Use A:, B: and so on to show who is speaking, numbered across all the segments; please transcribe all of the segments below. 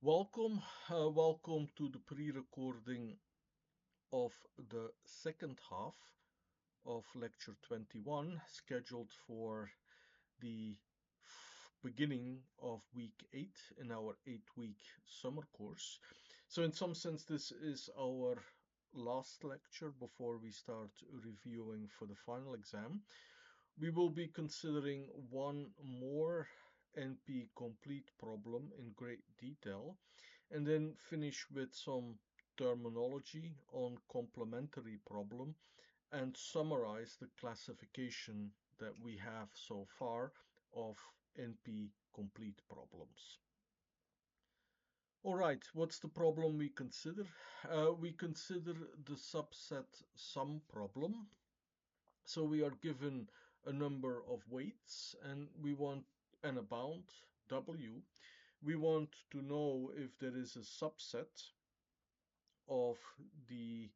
A: Welcome to the pre-recording of the second half of lecture 21, scheduled for the beginning of week 8 in our 8-week summer course. So in some sense, this is our last lecture before we start reviewing for the final exam. We will be considering one more NP-complete problem in great detail, and then finish with some terminology on complementary problem and summarize the classification that we have so far of NP-complete problems. All right, what's the problem we consider? We consider the subset sum problem. So we are given a number of weights and we want a bound W. We want to know if there is a subset of the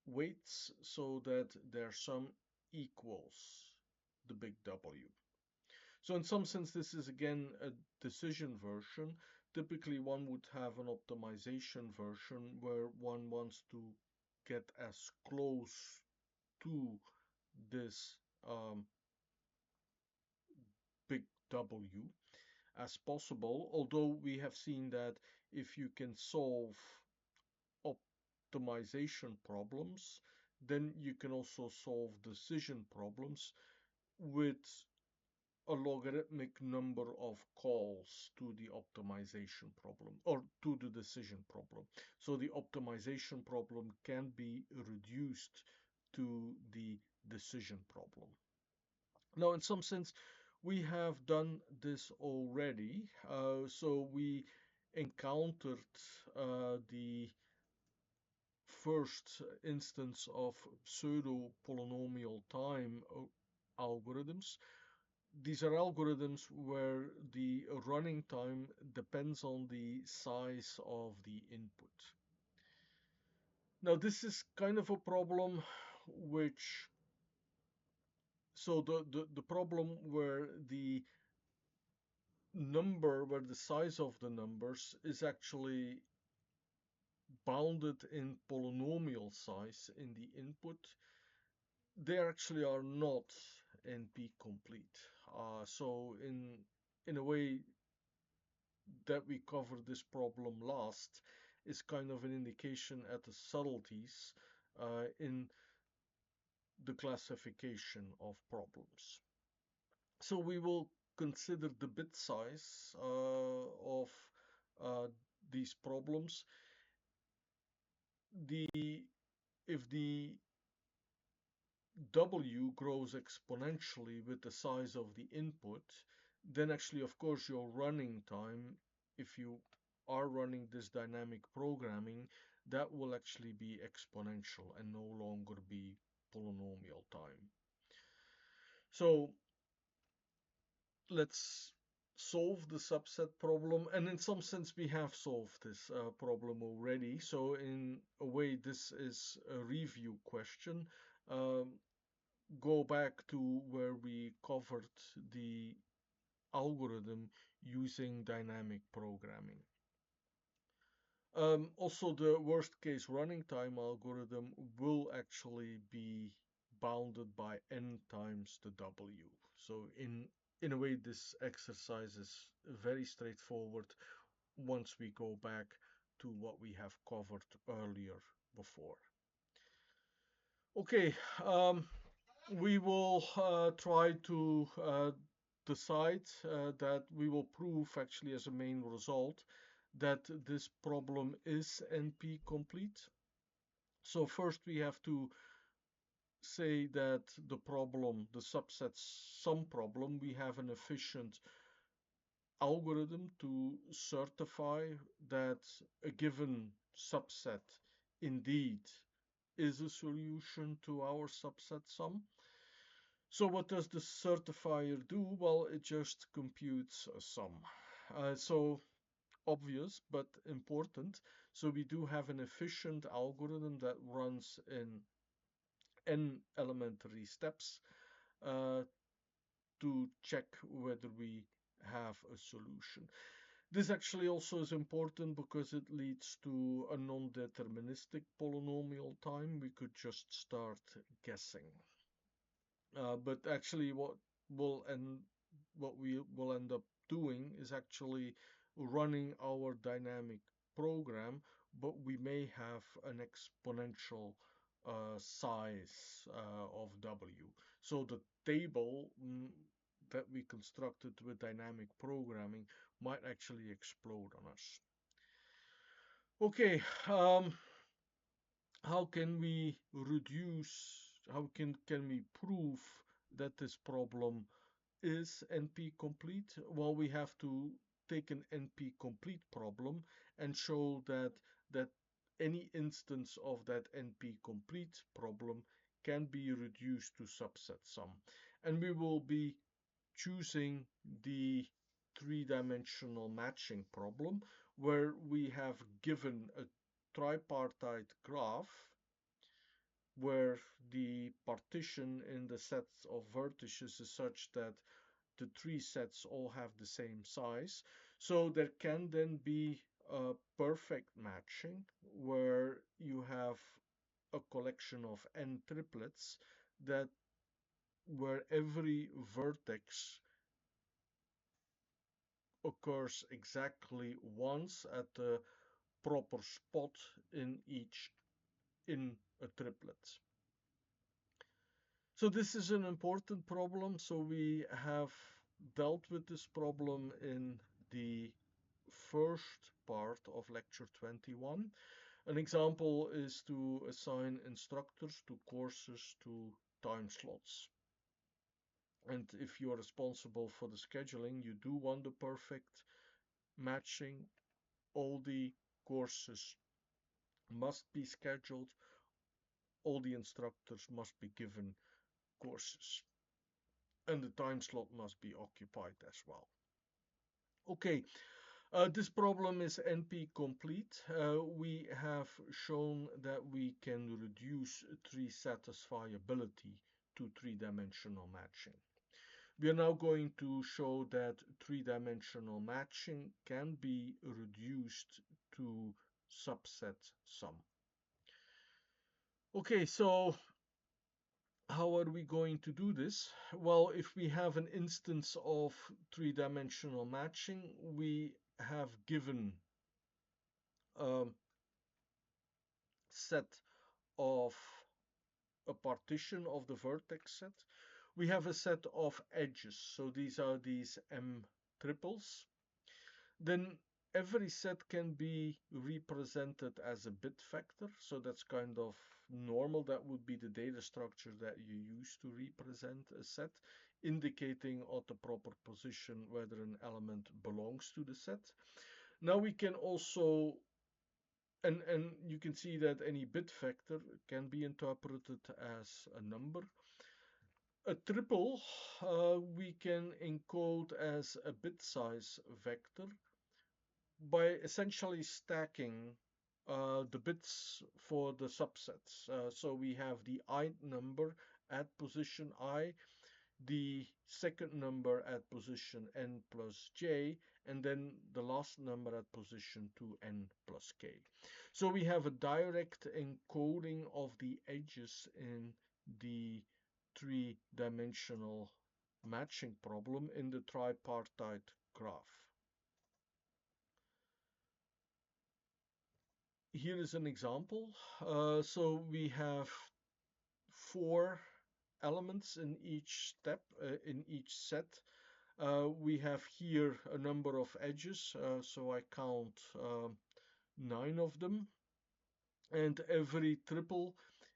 A: weights so that their sum equals the big W. So in some sense, this is again a decision version. Typically, one would have an optimization version where one wants to get as close to this big W as possible, although we have seen that if you can solve optimization problems, then you can also solve decision problems with a logarithmic number of calls to the optimization problem or to the decision problem. So the optimization problem can be reduced to the decision problem. Now, in some sense, we have done this already. So we encountered the first instance of pseudo polynomial time algorithms. These are algorithms where the running time depends on the size of the input. Now, this is kind of a problem which, so the problem where the size of the numbers is actually bounded in polynomial size in the input, they actually are not NP-complete. So in a way that we covered this problem last is kind of an indication at the subtleties in the classification of problems. So we will consider the bit size of these problems. If the W grows exponentially with the size of the input, then actually, of course, your running time, if you are running this dynamic programming, that will actually be exponential and no longer be polynomial time. So let's solve the subset problem, and in some sense we have solved this problem already. So in a way, this is a review question. Go back to where we covered the algorithm using dynamic programming. Also, the worst case running time algorithm will actually be bounded by n times the W. So in a way, this exercise is very straightforward once we go back to what we have covered earlier before. Okay, we will try to decide that we will prove actually as a main result that this problem is NP complete. So first we have to say that the problem, the subset sum problem, we have an efficient algorithm to certify that a given subset indeed is a solution to our subset sum. So what does the certifier do? Well, it just computes a sum. So obvious but important. So we do have an efficient algorithm that runs in n elementary steps to check whether we have a solution. This actually also is important because it leads to a non-deterministic polynomial time. We could just start guessing. But actually what we will end up doing is actually running our dynamic program, but we may have an exponential size of W. So the table that we constructed with dynamic programming might actually explode on us. Okay, how can we can we prove that this problem is NP-complete? Well, we have to take an NP-complete problem and show that any instance of that NP-complete problem can be reduced to subset sum. And we will be choosing the three-dimensional matching problem, where we have given a tripartite graph where the partition in the sets of vertices is such that the three sets all have the same size. So there can then be a perfect matching where you have a collection of n triplets that where every vertex occurs exactly once at the proper spot in a triplet. So this is an important problem. So we have dealt with this problem in the first part of lecture 21. An example is to assign instructors to courses to time slots. And if you are responsible for the scheduling, you do want the perfect matching. All the courses must be scheduled. All the instructors must be given courses. And the time slot must be occupied as well. Okay, this problem is NP-complete. We have shown that we can reduce tree satisfiability to three-dimensional matching. We are now going to show that three-dimensional matching can be reduced to subset sum. Okay, so how are we going to do this? Well, if we have an instance of three-dimensional matching, we have given a set of a partition of the vertex set. We have a set of edges, so these are these M triples. Then every set can be represented as a bit vector, so that's kind of normal. That would be the data structure that you use to represent a set, indicating at the proper position whether an element belongs to the set. Now we can also, and you can see that any bit vector can be interpreted as a number. A triple we can encode as a bit size vector by essentially stacking the bits for the subsets. So we have the ith number at position I, the second number at position n plus j, and then the last number at position 2n plus k. So we have a direct encoding of the edges in the three-dimensional matching problem in the tripartite graph. Here is an example. So we have 4 elements in each step, in each set. We have here a number of edges, so I count 9 of them. And every triple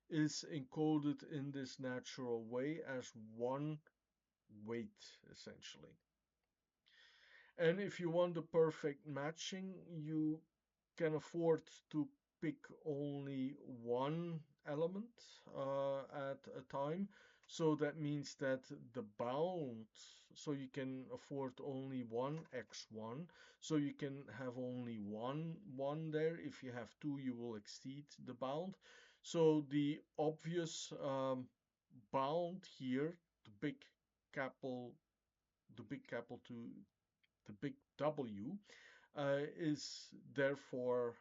A: is encoded in this natural way as one weight, essentially. And if you want the perfect matching, you can afford to pick only one element at a time. So that means that the bound, so you can afford only one x1, so you can have only one there. If you have two, you will exceed the bound. So the obvious bound here, the big capital to the big W, is therefore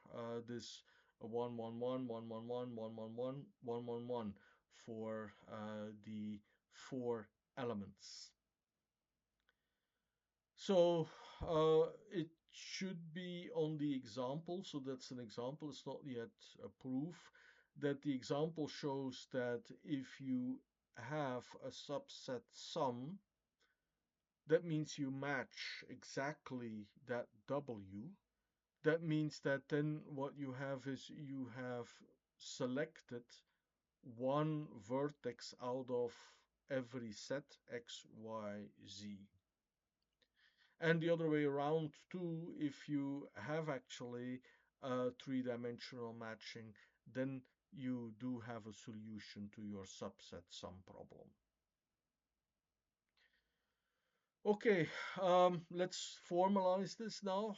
A: this 1, 1, 1, 1, 1, 1, 1, 1, 1, 1, 1, 1 for the 4 elements. So it should be on the example. So that's an example. It's not yet a proof. That the example shows that if you have a subset sum, that means you match exactly that W. That means that then what you have is you have selected one vertex out of every set X, Y, Z. And the other way around too, if you have actually a three-dimensional matching, then you do have a solution to your subset sum problem. Okay, let's formalize this now.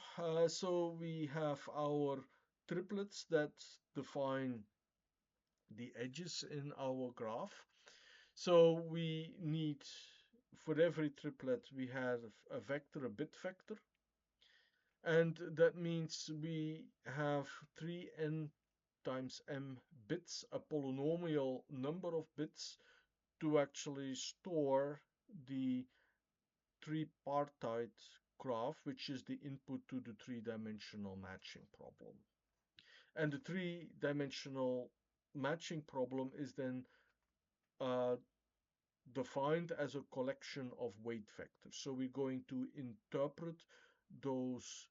A: So we have our triplets that define the edges in our graph. So we need, for every triplet, we have a vector, a bit vector. And that means we have 3n times m bits, a polynomial number of bits, to actually store the tripartite graph, which is the input to the three-dimensional matching problem. And the three-dimensional matching problem is then defined as a collection of weight vectors. So we're going to interpret those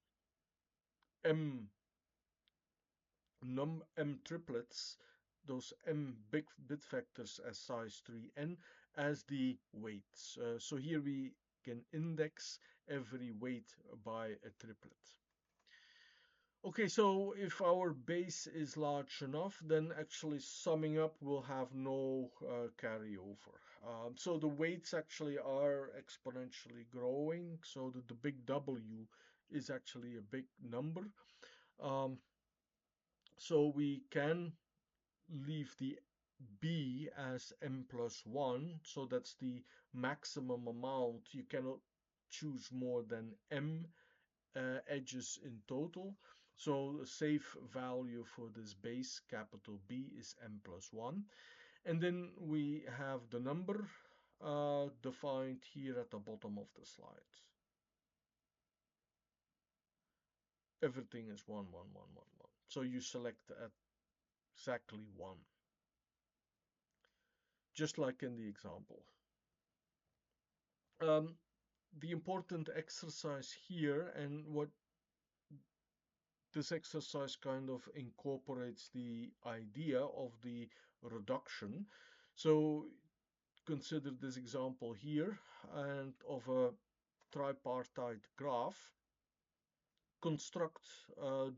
A: m triplets, those m bit vectors as size 3n, as the weights. So here we can index every weight by a triplet. Okay, so if our base is large enough, then actually summing up will have no carryover. So the weights actually are exponentially growing, so that the big W is actually a big number. So we can leave the B as m plus 1, so that's the maximum amount. You cannot choose more than m edges in total. So the safe value for this base, capital B, is m plus 1. And then we have the number defined here at the bottom of the slide. Everything is 1, 1, 1, 1, 1. So you select at exactly 1. Just like in the example. The important exercise here, and what this exercise kind of incorporates the idea of the reduction. So consider this example here and of a tripartite graph. Construct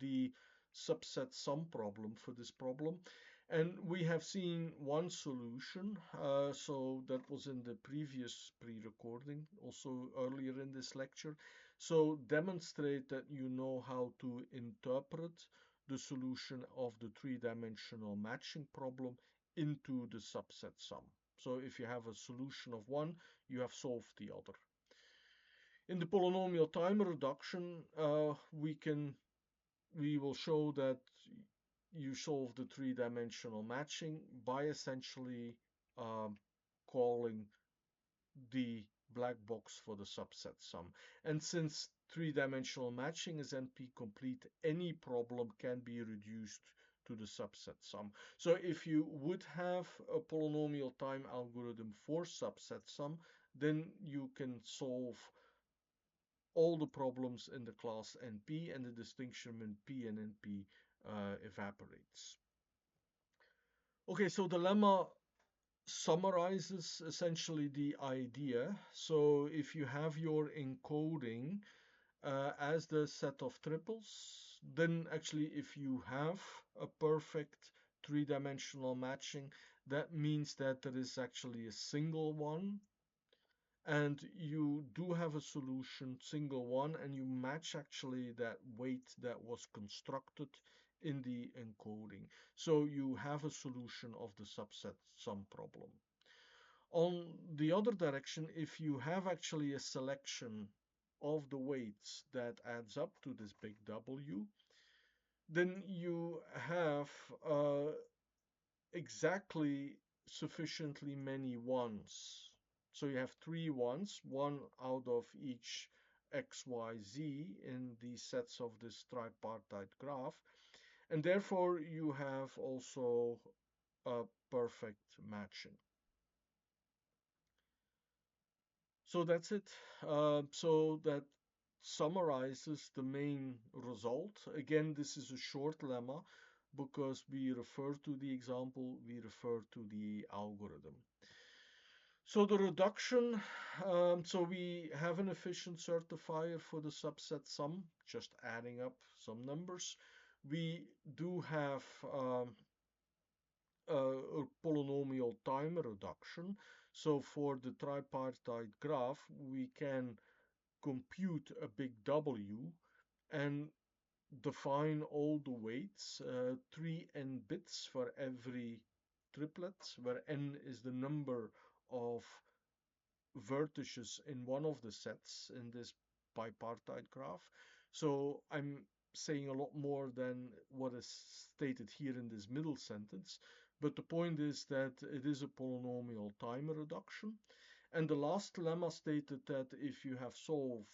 A: the subset sum problem for this problem, and we have seen one solution. So that was in the previous pre-recording, also earlier in this lecture. So demonstrate that you know how to interpret the solution of the three-dimensional matching problem into the subset sum. So if you have a solution of one, you have solved the other. In the polynomial time reduction, we will show that you solve the three-dimensional matching by essentially calling the black box for the subset sum. And since three-dimensional matching is NP-complete, any problem can be reduced to the subset sum. So if you would have a polynomial time algorithm for subset sum, then you can solve all the problems in the class NP, and the distinction between P and NP evaporates. Okay, so the lemma summarizes essentially the idea. So if you have your encoding as the set of triples, then actually if you have a perfect three-dimensional matching, that means that there is actually a single one, and you do have a solution, single one, and you match actually that weight that was constructed in the encoding. So you have a solution of the subset sum problem. On the other direction, if you have actually a selection of the weights that adds up to this big W, then you have exactly sufficiently many ones. So you have three ones, one out of each x, y, z in the sets of this tripartite graph, and therefore you have also a perfect matching. So that's it. So that summarizes the main result. Again, this is a short lemma because we refer to the example, we refer to the algorithm. So the reduction, so we have an efficient certifier for the subset sum, just adding up some numbers. We do have a polynomial time reduction. So for the tripartite graph, we can compute a big W and define all the weights, 3n bits for every triplet, where n is the number of vertices in one of the sets in this bipartite graph. So I'm saying a lot more than what is stated here in this middle sentence, but the point is that it is a polynomial time reduction. And the last lemma stated that if you have solved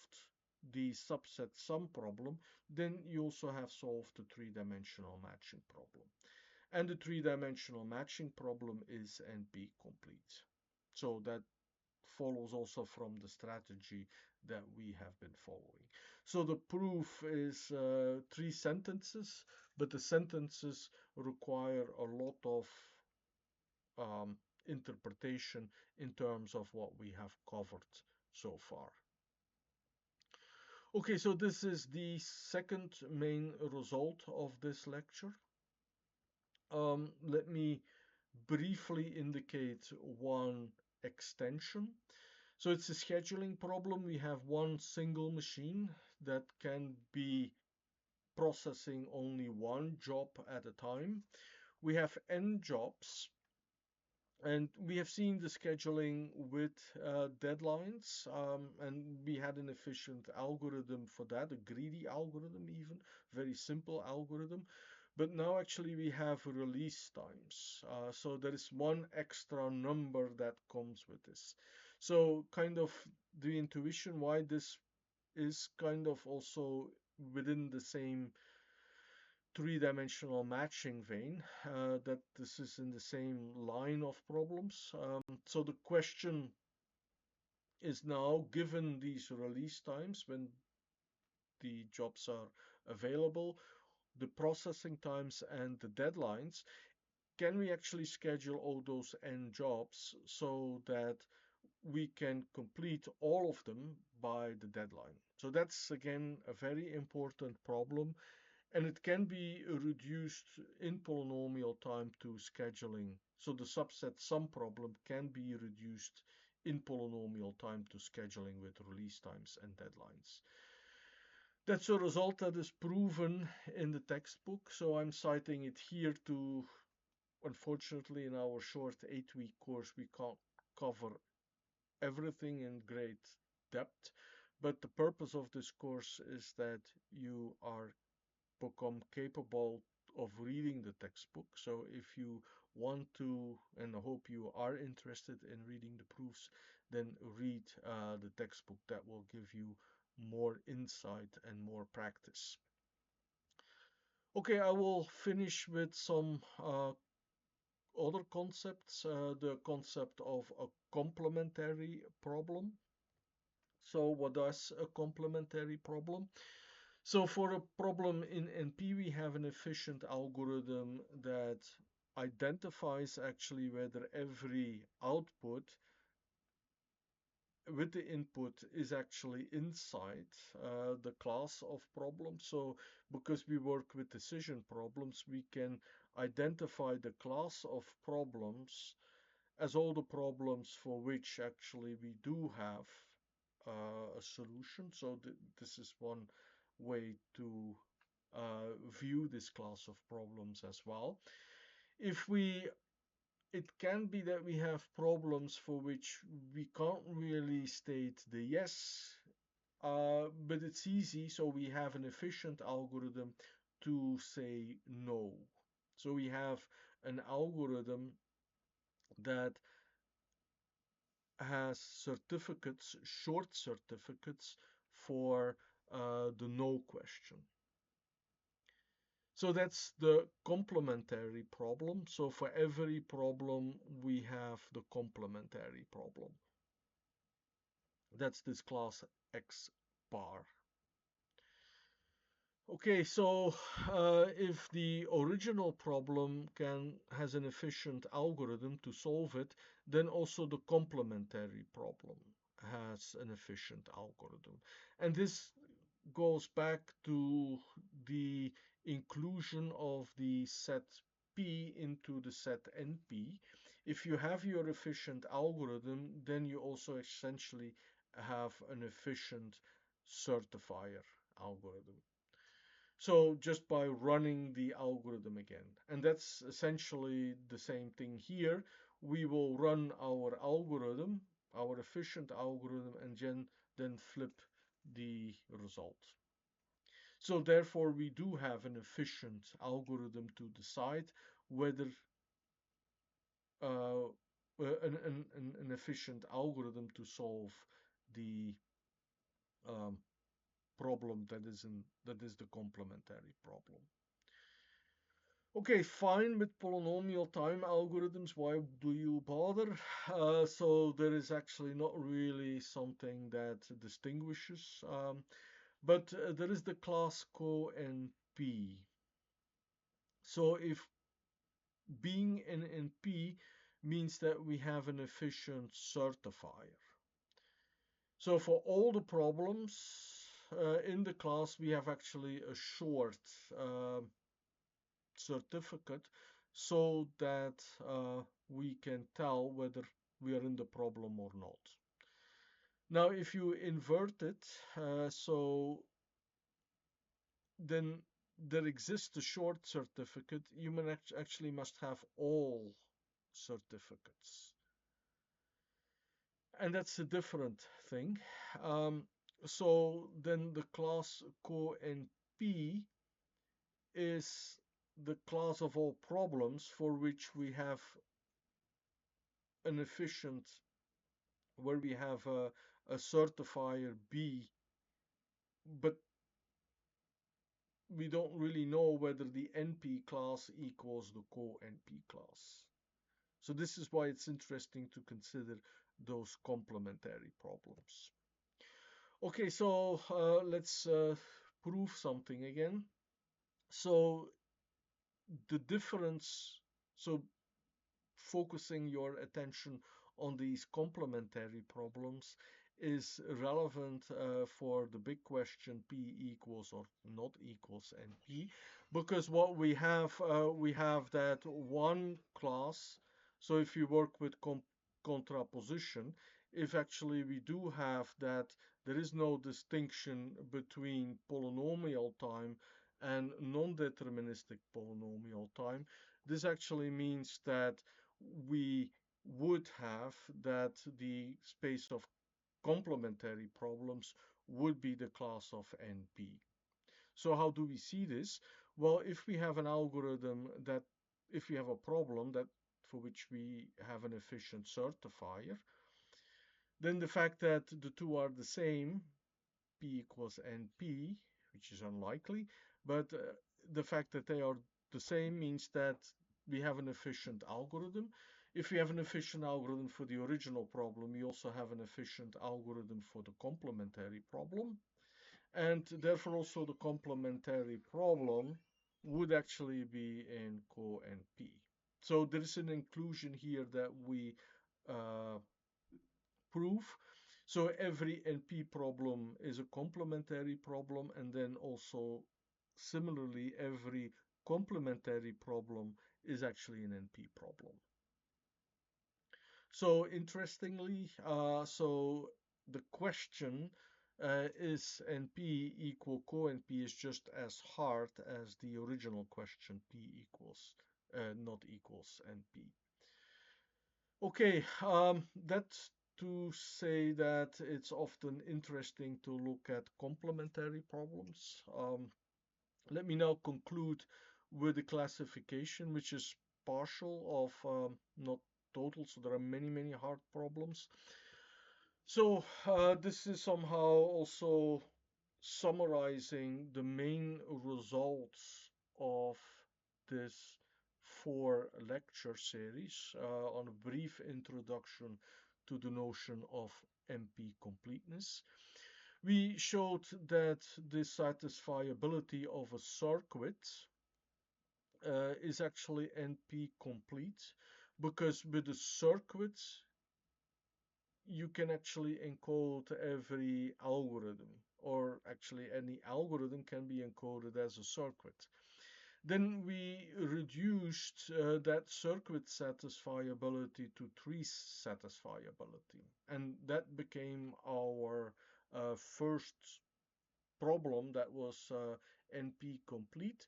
A: the subset sum problem, then you also have solved the three-dimensional matching problem. And the three-dimensional matching problem is NP complete. So that follows also from the strategy that we have been following. So the proof is three sentences, but the sentences require a lot of interpretation in terms of what we have covered so far. Okay, so this is the second main result of this lecture. Let me briefly indicate one extension. So it's a scheduling problem. We have one single machine that can be processing only one job at a time. We have n jobs, and we have seen the scheduling with deadlines, and we had an efficient algorithm for that, a greedy algorithm even, very simple algorithm. But now actually we have release times. So there is one extra number that comes with this. So kind of the intuition why this is kind of also within the same three-dimensional matching vein, that this is in the same line of problems. So the question is now, given these release times when the jobs are available, the processing times and the deadlines, can we actually schedule all those n jobs so that we can complete all of them by the deadline? So that's again a very important problem, and it can be reduced in polynomial time to scheduling. So the subset sum problem can be reduced in polynomial time to scheduling with release times and deadlines. That's a result that is proven in the textbook, so I'm citing it here to, unfortunately, in our short 8-week course, we can't cover everything in great depth, but the purpose of this course is that you are become capable of reading the textbook. So if you want to, and I hope you are interested in reading the proofs, then read the textbook. That will give you more insight and more practice. Okay, I will finish with some other concepts. The concept of a complementary problem. So what is a complementary problem? So for a problem in NP, we have an efficient algorithm that identifies actually whether every output with the input is actually inside the class of problems. So because we work with decision problems, we can identify the class of problems as all the problems for which actually we do have a solution. So this is one way to view this class of problems as well. If we, it can be that we have problems for which we can't really state the yes but it's easy, so we have an efficient algorithm to say no. So we have an algorithm that has certificates, short certificates for the no question. So that's the complementary problem. So for every problem, we have the complementary problem. That's this class X bar. Okay, so if the original problem has an efficient algorithm to solve it, then also the complementary problem has an efficient algorithm. And this goes back to the inclusion of the set P into the set NP. If you have your efficient algorithm, then you also essentially have an efficient certifier algorithm. So just by running the algorithm again. And that's essentially the same thing here. We will run our algorithm, our efficient algorithm, and then flip the result. So therefore, we do have an efficient algorithm to decide whether uh, an efficient algorithm to solve the problem that is the complementary problem. Okay, fine with polynomial time algorithms. Why do you bother? So there is actually not really something that distinguishes, but there is the class co-NP. So if being an NP means that we have an efficient certifier. So for all the problems in the class, we have actually a short certificate so that we can tell whether we are in the problem or not. Now, if you invert it, so then there exists a short certificate, you actually must have all certificates. And that's a different thing. So then the class co-NP is the class of all problems for which we have an efficient, where we have a certifier B, but we don't really know whether the NP class equals the co-NP class. So this is why it's interesting to consider those complementary problems. Okay, so let's prove something again. So the difference, so focusing your attention on these complementary problems is relevant for the big question P equals or not equals NP, because what we have that one class. So if you work with contraposition, if actually we do have that there is no distinction between polynomial time and non-deterministic polynomial time, this actually means that we would have that the space of complementary problems would be the class of NP. So how do we see this? Well, if we have an algorithm that, if we have a problem that for which we have an efficient certifier, then the fact that the two are the same, P equals NP, which is unlikely, but the fact that they are the same means that we have an efficient algorithm. If we have an efficient algorithm for the original problem, we also have an efficient algorithm for the complementary problem. And therefore also the complementary problem would actually be in co-NP. So there is an inclusion here that we prove. So every NP problem is a complementary problem, and then also similarly every complementary problem is actually an NP problem. So interestingly, so the question is NP equal co-NP is just as hard as the original question P equals not equals NP. Okay, that to say that it's often interesting to look at complementary problems. Let me now conclude with the classification, which is partial of not total, so there are many, many hard problems. So this is somehow also summarizing the main results of this 4 lecture series on a brief introduction to the notion of NP-completeness. We showed that the satisfiability of a circuit is actually NP-complete because with a circuit you can actually encode every algorithm, or actually any algorithm can be encoded as a circuit. Then we reduced that circuit satisfiability to tree satisfiability, and that became our first problem that was NP complete.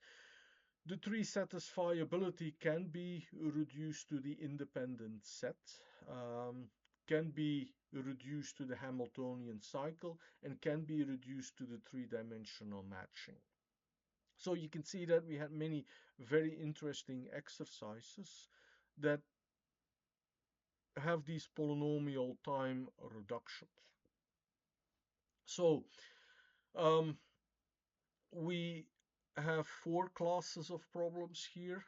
A: The tree satisfiability can be reduced to the independent set, can be reduced to the Hamiltonian cycle, and can be reduced to the three-dimensional matching. So you can see that we had many very interesting exercises that have these polynomial time reductions. So we have 4 classes of problems here.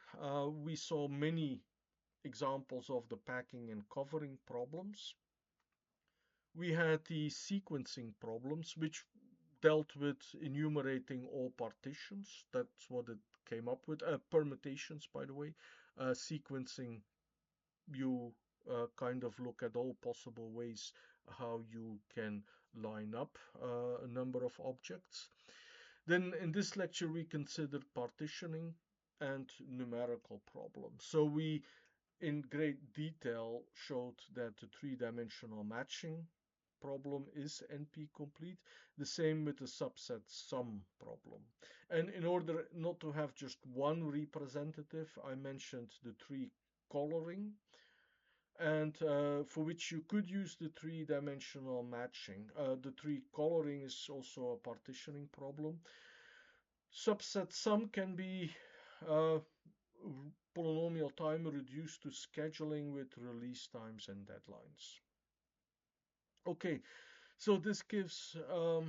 A: We saw many examples of the packing and covering problems. We had the sequencing problems, which dealt with enumerating all partitions. That's what it came up with. Permutations, by the way. Sequencing, you kind of look at all possible ways how you can line up a number of objects. Then in this lecture we considered partitioning and numerical problems. So we in great detail showed that the three-dimensional matching problem is NP-complete. The same with the subset sum problem. And in order not to have just one representative, I mentioned the tree coloring, and for which you could use the three-dimensional matching. The tree coloring is also a partitioning problem. Subset sum can be polynomial time reduced to scheduling with release times and deadlines. Okay, so this gives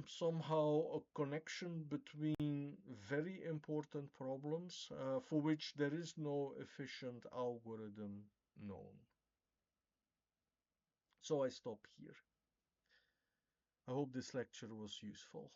A: somehow a connection between very important problems for which there is no efficient algorithm known. So I stop here. I hope this lecture was useful.